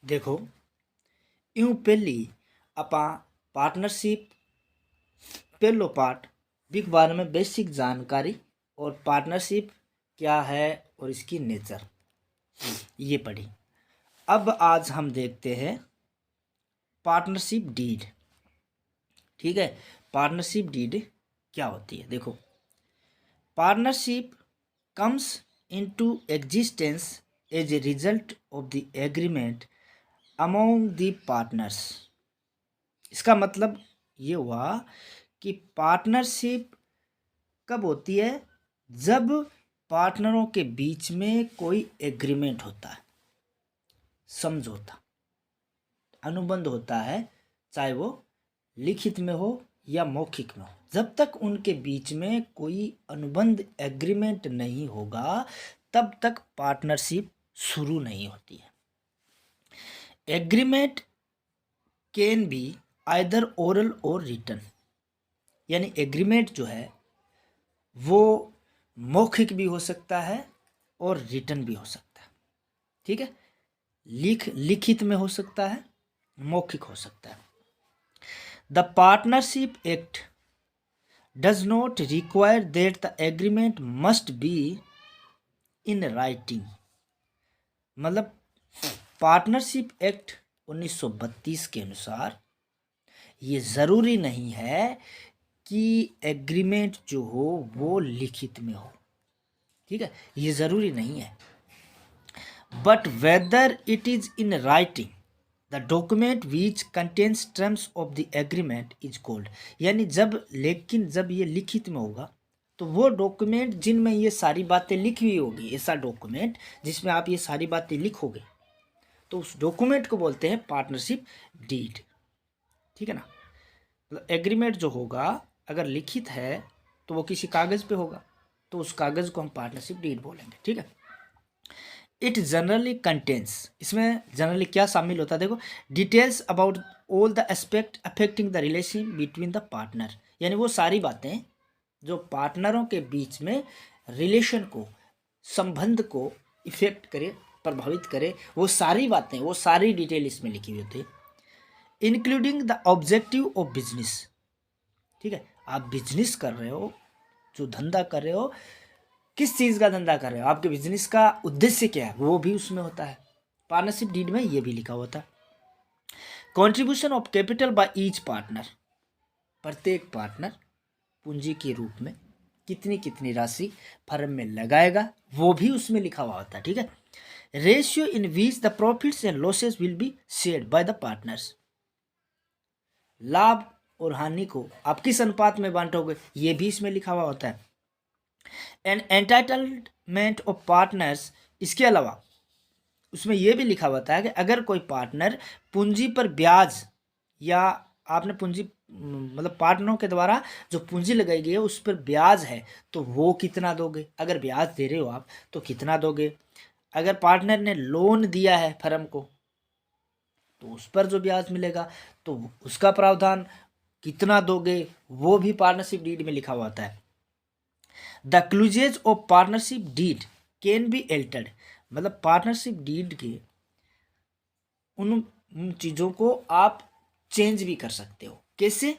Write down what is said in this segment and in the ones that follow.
देखो, यूं पहली अपा पार्टनरशिप पहलो पार्ट बिग बारे में बेसिक जानकारी और पार्टनरशिप क्या है और इसकी नेचर ये पढ़ी। अब आज हम देखते हैं पार्टनरशिप डीड। ठीक है, पार्टनरशिप डीड क्या होती है। देखो, partnership comes into existence as a result of the agreement among the partners। इसका मतलब ये हुआ कि पार्टनरशिप कब होती है, जब पार्टनरों के बीच में कोई एग्रीमेंट होता है, समझौता, अनुबंध होता है, चाहे वो लिखित में हो या मौखिक में हो। जब तक उनके बीच में कोई अनुबंध एग्रीमेंट नहीं होगा तब तक पार्टनरशिप शुरू नहीं होती है। Agreement can be either oral और रिटन, यानी एग्रीमेंट जो है वो मौखिक भी हो सकता है और रिटन भी हो सकता है। ठीक है, लिखित में हो सकता है, मौखिक हो सकता है। The partnership act does not require that the agreement must be in writing। मतलब पार्टनरशिप एक्ट 1932 के अनुसार ये ज़रूरी नहीं है कि एग्रीमेंट जो हो वो लिखित में हो। ठीक है, ये ज़रूरी नहीं है। But whether it is in writing the document which contains terms of the agreement is called. यानी लेकिन जब ये लिखित में होगा तो वो डॉक्यूमेंट जिनमें ये सारी बातें लिखी हुई होगी, ऐसा डॉक्यूमेंट जिसमें आप ये सारी बातें लिखोगे, तो उस डॉक्यूमेंट को बोलते हैं पार्टनरशिप डीड। ठीक है ना, मतलब एग्रीमेंट जो होगा अगर लिखित है तो वो किसी कागज़ पे होगा, तो उस कागज़ को हम पार्टनरशिप डीड बोलेंगे। ठीक है, इट जनरली कंटेन्स, इसमें जनरली क्या शामिल होता है, देखो, details about all the aspect affecting the relation between the partner. यानी वो सारी बातें जो पार्टनरों के बीच में रिलेशन को, संबंध को इफेक्ट करे, प्रभावित करे, वो सारी बातें, वो सारी डिटेल इसमें लिखी हुई होती है। Including the objective of business. ठीक है, आप बिजनेस कर रहे हो, जो धंधा कर रहे हो, किस चीज़ का धंधा कर रहे हो, आपके बिजनेस का उद्देश्य क्या है, वो भी उसमें होता है। पार्टनरशिप डीड में ये भी लिखा होता है। Contribution of capital by each partner, प्रत्येक पार्टनर पूंजी के रूप में कितनी कितनी राशि फर्म में लगाएगा, वो भी उसमें लिखा हुआ होता है। ठीक है, ratio in which the profits and losses will be shared by the partners. लाभ और हानि को आप किस अनुपात में बांटोगे, ये भी इसमें लिखा हुआ होता है। एंड एंटाइटलमेंट ऑफ पार्टनर्स, इसके अलावा उसमें यह भी लिखा होता है कि अगर कोई पार्टनर पूंजी पर ब्याज, या आपने पूंजी मतलब पार्टनरों के द्वारा जो पूंजी लगाई गई है उस पर ब्याज है तो वो कितना दोगे, अगर ब्याज दे रहे हो आप तो कितना दोगे। अगर पार्टनर ने लोन दिया है फर्म को तो उस पर जो ब्याज मिलेगा तो उसका प्रावधान कितना दोगे, वो भी पार्टनरशिप डीड में लिखा हुआ होता है। The clauses of partnership deed can be altered, मतलब पार्टनरशिप डीड के उन चीज़ों को आप चेंज भी कर सकते हो। कैसे?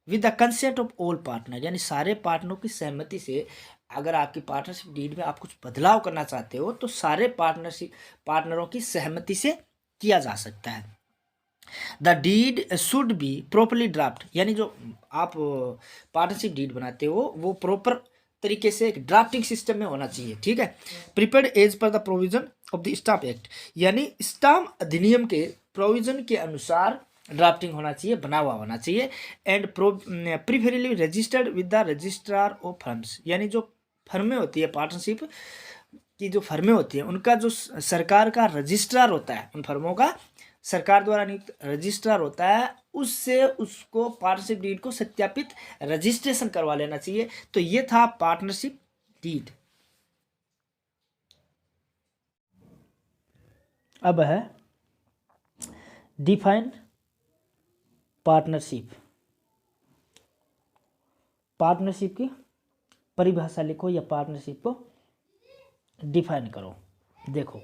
With the consent of all partner, यानी सारे पार्टनरों की सहमति से। अगर आपकी पार्टनरशिप डीड में आप कुछ बदलाव करना चाहते हो तो सारे पार्टनरों की सहमति से किया जा सकता है। The deed should be properly draft, यानी जो आप पार्टनरशिप डीड बनाते हो वो प्रॉपर तरीके से एक ड्राफ्टिंग सिस्टम में होना चाहिए। ठीक है, prepared as per the provision of the Stamp Act, यानी स्टाम्प अधिनियम के प्रोविजन के अनुसार ड्राफ्टिंग होना चाहिए, बना हुआ होना चाहिए। And preferably registered with the registrar of firms, यानी जो फर्में होती है, पार्टनरशिप की जो फर्में होती हैं उनका जो सरकार का रजिस्ट्रार होता है, उन फर्मों का सरकार द्वारा नियुक्त रजिस्ट्रार होता है, उससे उसको पार्टनरशिप डीड को सत्यापित रजिस्ट्रेशन करवा लेना चाहिए। तो ये था पार्टनरशिप डीड। अब है डिफाइन पार्टनरशिप। पार्टनरशिप की परिभाषा लिखो या पार्टनरशिप को डिफाइन करो। देखो,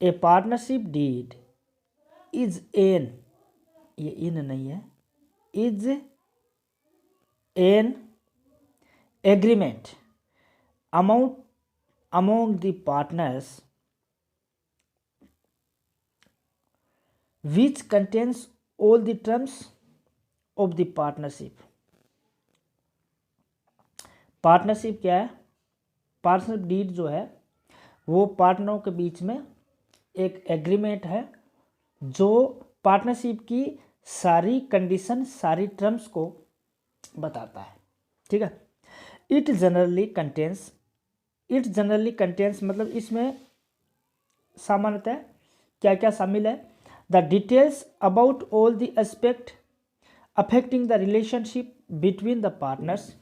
a partnership deed is an, ये इन नहीं है, is an agreement among the partners which contains all the terms of the partnership. Partnership क्या है? पार्टनरशिप डीड जो है वो पार्टनरों के बीच में एक एग्रीमेंट है जो पार्टनरशिप की सारी कंडीशन, सारी टर्म्स को बताता है। ठीक है। इट जनरली कंटेन्स मतलब इसमें सामान्यतः क्या क्या शामिल है? The details about all the aspect affecting the relationship between the partners,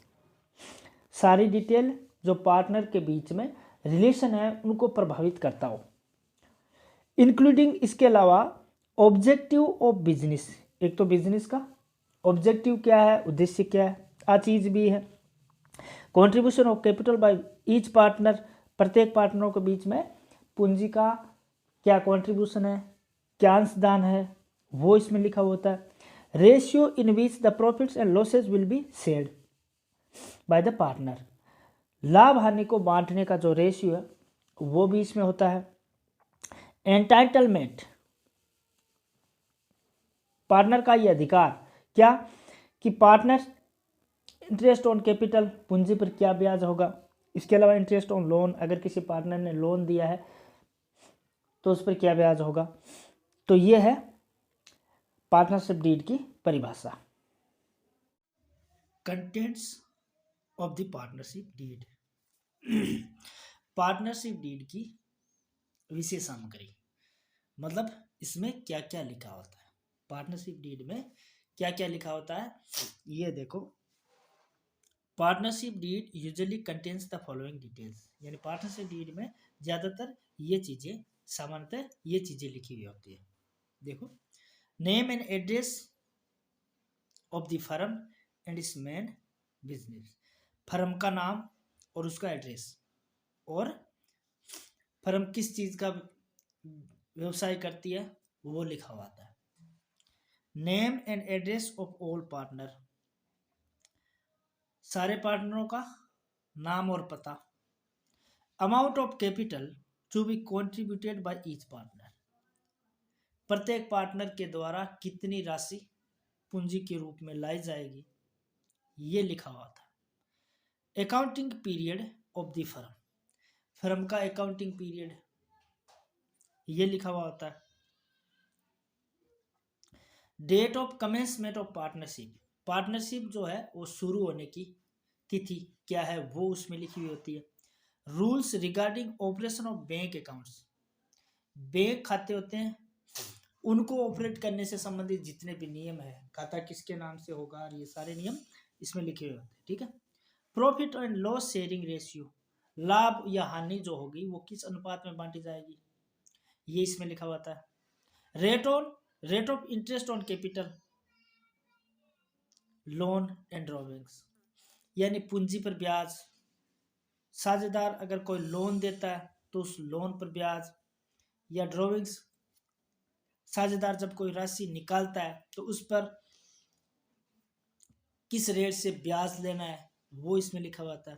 सारी डिटेल जो पार्टनर के बीच में रिलेशन है उनको प्रभावित करता हो। इंक्लूडिंग, इसके अलावा ऑब्जेक्टिव ऑफ बिजनेस, एक तो बिजनेस का ऑब्जेक्टिव क्या है, उद्देश्य क्या है, आ चीज भी है। Contribution of capital by each partner, प्रत्येक पार्टनरों के बीच में पूंजी का क्या कॉन्ट्रीब्यूशन है, क्या अंशदान है, वो इसमें लिखा होता है। Ratio in which the profits and losses will be shared by the partner, लाभ हानि को बांटने का जो रेशियो है वो भी इसमें होता है। एंटाइटलमेंट, पार्टनर का ये अधिकार क्या कि पार्टनर इंटरेस्ट ऑन कैपिटल, पूंजी पर क्या ब्याज होगा। इसके अलावा इंटरेस्ट ऑन लोन, अगर किसी पार्टनर ने लोन दिया है तो उस पर क्या ब्याज होगा। तो ये है पार्टनरशिप डीड की परिभाषा। Contents of the partnership deed, partnership deed की विषय सामग्री, मतलब इसमें क्या क्या लिखा होता है, पार्टनरशिप डीड में क्या क्या लिखा होता है। ये देखो, partnership deed usually contains the following details, यानी पार्टनरशिप डीड में ज़्यादातर ये चीज़ें, सामान्यतः ये चीज़ें लिखी हुई होती है। देखो, name and address of the firm and it's main business, firm का नाम और उसका एड्रेस, और फर्म किस चीज़ का व्यवसाय करती है वो लिखा हुआ आता है। Name and address of all partner, सारे पार्टनरों का नाम और पता। Amount of capital to be contributed by each partner, प्रत्येक पार्टनर के द्वारा कितनी राशि पूंजी के रूप में लाई जाएगी, ये लिखा हुआ था। Accounting period of the firm, firm का अकाउंटिंग पीरियड ये लिखा हुआ होता है। Date of commencement of partnership, partnership जो है वो शुरू होने की तिथि क्या है वो उसमें लिखी हुई होती है। Rules regarding operation of bank accounts, bank खाते होते हैं उनको ऑपरेट करने से संबंधित जितने भी नियम है, खाता किसके नाम से होगा, ये सारे नियम इसमें लिखे हुए होते हैं। ठीक है। Profit and loss sharing ratio, लाभ या हानि जो होगी वो किस अनुपात में बांटी जाएगी, ये इसमें लिखा हुआ था। Rate of interest on capital, loan and drawings, यानी पूंजी पर ब्याज, साझेदार अगर कोई लोन देता है तो उस लोन पर ब्याज, या ड्रॉविंग्स, साझेदार जब कोई राशि निकालता है तो उस पर किस रेट से ब्याज लेना है वो इसमें लिखा हुआ था।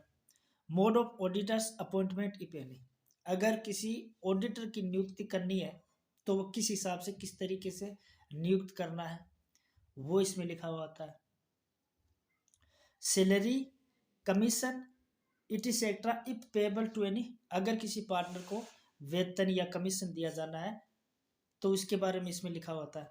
Mode of auditors appointment if any, अगर किसी ऑडिटर की नियुक्ति करनी है तो वो किस हिसाब से, किस तरीके से नियुक्त करना है वो इसमें लिखा हुआ होता है। Salary, commission, etcetera if payable to any, अगर किसी पार्टनर को वेतन या कमीशन दिया जाना है तो उसके बारे में इसमें लिखा होता है।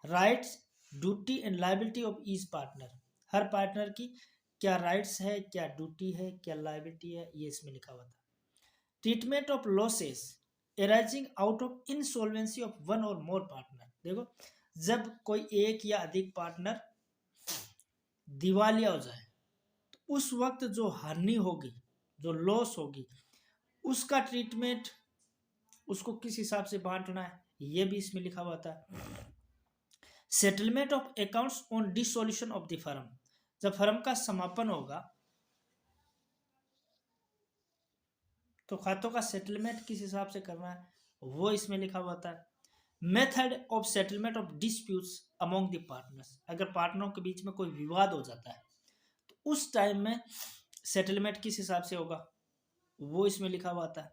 Rights, duty and liability of each partner, her partner की क्या राइट्स है, क्या ड्यूटी है, क्या लायबिलिटी है, ये इसमें लिखा हुआ था। Treatment of losses arising out of insolvency of one और मोर पार्टनर, देखो जब कोई एक या अधिक पार्टनर दिवालिया हो जाए तो उस वक्त जो हानि होगी, जो लॉस होगी, उसका ट्रीटमेंट, उसको किस हिसाब से बांटना है ये भी इसमें लिखा हुआ था। Settlement of accounts on dissolution of the firm, जब फर्म का समापन होगा तो खातों का सेटलमेंट किस हिसाब से करना है वो इसमें लिखा हुआ होता है। Method of settlement of disputes among the partners, अगर पार्टनरों के बीच में कोई विवाद हो जाता है तो उस टाइम में सेटलमेंट किस हिसाब से होगा वो इसमें लिखा हुआ आता है।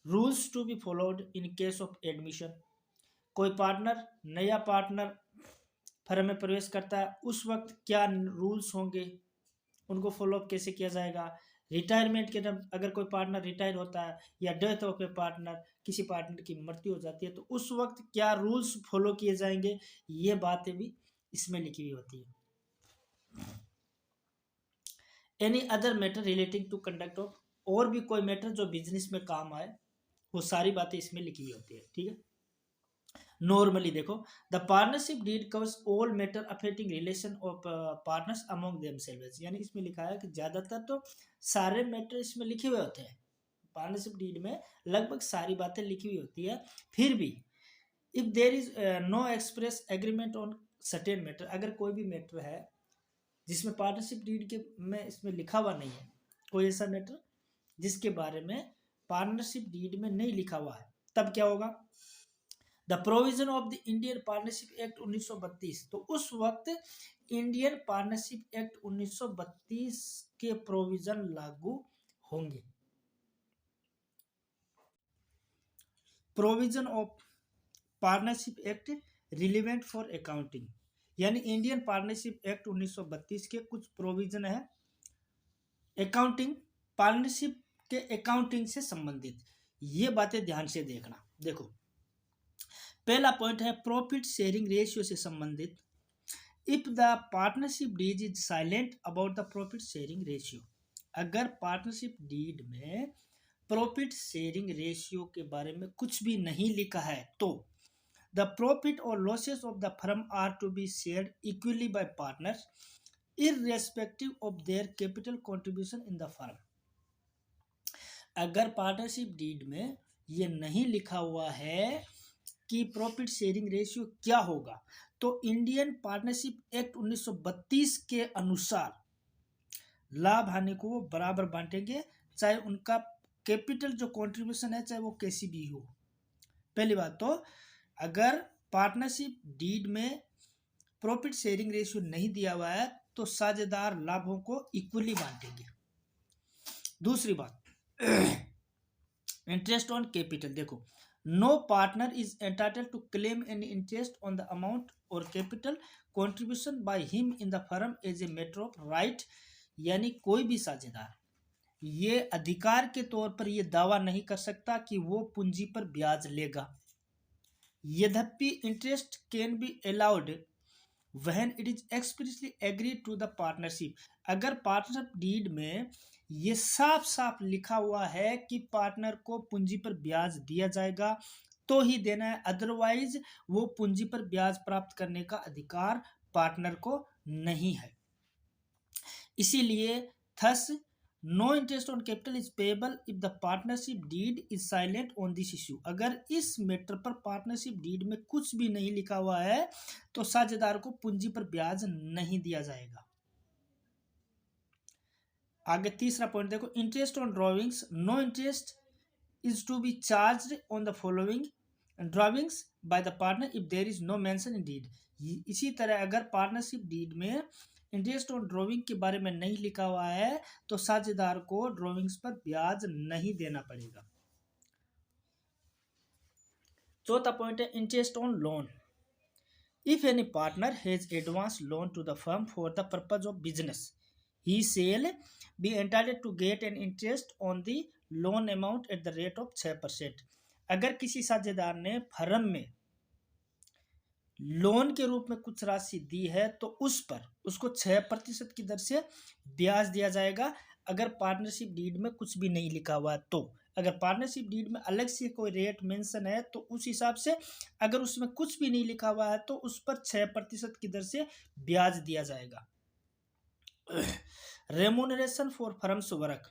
Rules to be followed in case of admission, कोई पार्टनर नया पार्टनर फर्म में प्रवेश करता है उस वक्त क्या रूल्स होंगे, उनको फॉलोअप कैसे किया जाएगा। रिटायरमेंट के टाइम अगर कोई पार्टनर रिटायर होता है या डेथ ऑफ ए पार्टनर, किसी पार्टनर की मृत्यु हो जाती है तो उस वक्त क्या रूल्स फॉलो किए जाएंगे, ये बातें भी इसमें लिखी हुई होती है। Any other matter relating to conduct of, और भी कोई मैटर जो बिजनेस में काम आए वो सारी बातें इसमें लिखी हुई होती है, ठीक है। नॉर्मली देखो, the partnership deed covers all matter affecting relation of partners among themselves, यानी इसमें लिखा है कि ज्यादातर तो सारे मैटर इसमें लिखे हुए होते हैं। पार्टनरशिप डीड में लगभग सारी बातें लिखी हुई होती है। फिर भी if there is no express agreement on certain matter, अगर कोई भी मैटर है जिसमें पार्टनरशिप डीड के में इसमें लिखा हुआ नहीं है, कोई ऐसा मैटर जिसके बारे में पार्टनरशिप डीड में नहीं लिखा हुआ है, तब क्या होगा। The provision of the Indian partnership act 1932, तो उस वक्त इंडियन पार्टनरशिप एक्ट 1932 के प्रोविजन लागू होंगे। Provision of partnership act relevant for accounting, यानी इंडियन पार्टनरशिप एक्ट 1932 के कुछ प्रोविजन है अकाउंटिंग, पार्टनरशिप के अकाउंटिंग से संबंधित। ये बातें ध्यान से देखना। देखो पहला पॉइंट है प्रॉफिट शेयरिंग रेशियो से संबंधित। If the partnership deed is silent about the profit sharing ratio, अगर पार्टनरशिप डीड में प्रॉफिट शेयरिंग रेशियो के बारे में कुछ भी नहीं लिखा है तो द प्रॉफिट और losses of the firm are to be shared equally by partners irrespective of their capital contribution in the firm. अगर पार्टनरशिप डीड में ये नहीं लिखा हुआ है कि प्रॉफिट शेयरिंग रेशियो क्या होगा, तो इंडियन पार्टनरशिप एक्ट 1932 के अनुसार लाभ हानि को वो बराबर बांटेंगे, चाहे उनका कैपिटल जो कंट्रीब्यूशन है चाहे वो कैसी भी हो। पहली बात तो अगर पार्टनरशिप डीड में प्रॉफिट शेयरिंग रेशियो नहीं दिया हुआ है तो साझेदार लाभों को इक्वली बांटेंगे। दूसरी बात इंटरेस्ट ऑन कैपिटल, देखो no partner is entitle to claim any interest on the amount और capital contribution by him in the firm as a matter of right, यानी कोई भी साझेदार ये अधिकार के तौर पर यह दावा नहीं कर सकता कि वो पूंजी पर ब्याज लेगा। यद्यपि interest can be allowed when it is expressly agreed to the partnership, अगर पार्टनरशिप डीड में ये साफ साफ लिखा हुआ है कि पार्टनर को पूंजी पर ब्याज दिया जाएगा तो ही देना है, अदरवाइज वो पूंजी पर ब्याज प्राप्त करने का अधिकार पार्टनर को नहीं है। इसीलिए thus no interest on capital is payable if the partnership deed is silent on this issue, अगर इस मैटर पर पार्टनरशिप डीड में कुछ भी नहीं लिखा हुआ है तो साझेदार को पूंजी पर ब्याज नहीं दिया जाएगा। आगे तीसरा पॉइंट देखो interest on drawings, no interest is to be charged on the following drawings by the partner if there is no mention in deed. इसी तरह अगर पार्टनरशिप डीड में इंटरेस्ट ऑन ड्रॉविंग के बारे में नहीं लिखा हुआ है तो साझेदार को ड्रॉविंग्स पर ब्याज नहीं देना पड़ेगा। चौथा पॉइंट है interest on loan, if any partner has advance loan to the firm for the purpose of business he shall be entitled to get an interest on the loan amount at the rate of 6%। अगर किसी साझेदार ने firm में loan के रूप में कुछ राशि दी है तो उस पर उसको 6% की दर से ब्याज दिया जाएगा। अगर पार्टनरशिप डीड में कुछ भी नहीं लिखा हुआ है तो, अगर पार्टनरशिप डीड में अलग से कोई रेट मेंशन है तो उस हिसाब से, अगर उसमें कुछ भी नहीं लिखा हुआ है तो उस पर 6% की दर से ब्याज दिया जाएगा। रेमुनरेशन फॉर फर्म्स वर्क,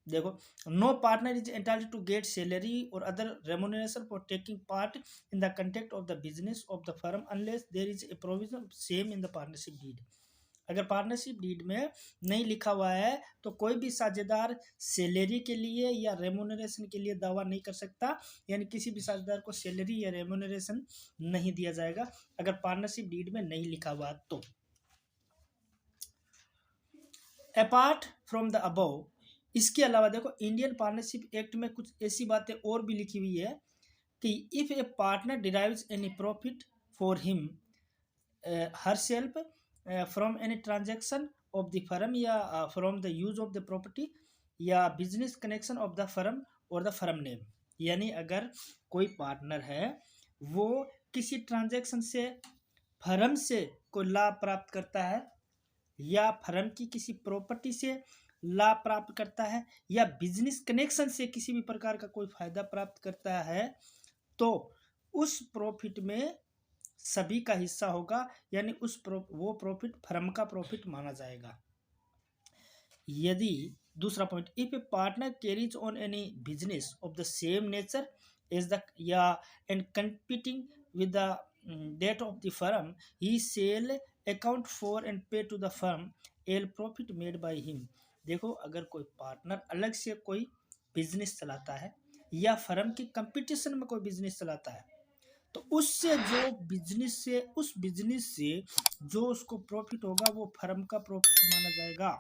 देखो no partner is entitled to get salary और other remuneration for taking part in the conduct of the business of the firm unless there is a provision same in the partnership deed. अगर partnership deed में नहीं लिखा हुआ है तो कोई भी साझेदार सैलरी के लिए या रेमुनरेशन के लिए दावा नहीं कर सकता, यानी किसी भी साझेदार को सैलरी या रेमुनरेशन नहीं दिया जाएगा अगर पार्टनरशिप डीड में नहीं लिखा हुआ तो। अपार्ट फ्रॉम द अबव, इसके अलावा देखो इंडियन पार्टनरशिप एक्ट में कुछ ऐसी बातें और भी लिखी हुई है कि if A partner derives any profit for him herself from any transaction of the firm या from the use of the property या business connection of the firm or the firm name, यानी अगर कोई पार्टनर है वो किसी transaction से firm से कोई लाभ प्राप्त करता है या फर्म की किसी प्रॉपर्टी से लाभ प्राप्त करता है या बिजनेस कनेक्शन से किसी भी प्रकार का कोई फायदा प्राप्त करता है तो उस प्रॉफिट में सभी का हिस्सा होगा, यानी वो प्रॉफिट फर्म का प्रॉफिट माना जाएगा। यदि दूसरा point, if A partner carries on any business of the same nature as the या and competing with the date of the firm he sale account for and पे to the firm L profit made by him. देखो अगर कोई partner अलग से कोई business चलाता है या फर्म की कंपटीशन में कोई बिजनेस चलाता है तो उससे जो बिजनेस से उस बिजनेस से जो उसको प्रॉफिट होगा वो फर्म का प्रॉफिट माना जाएगा।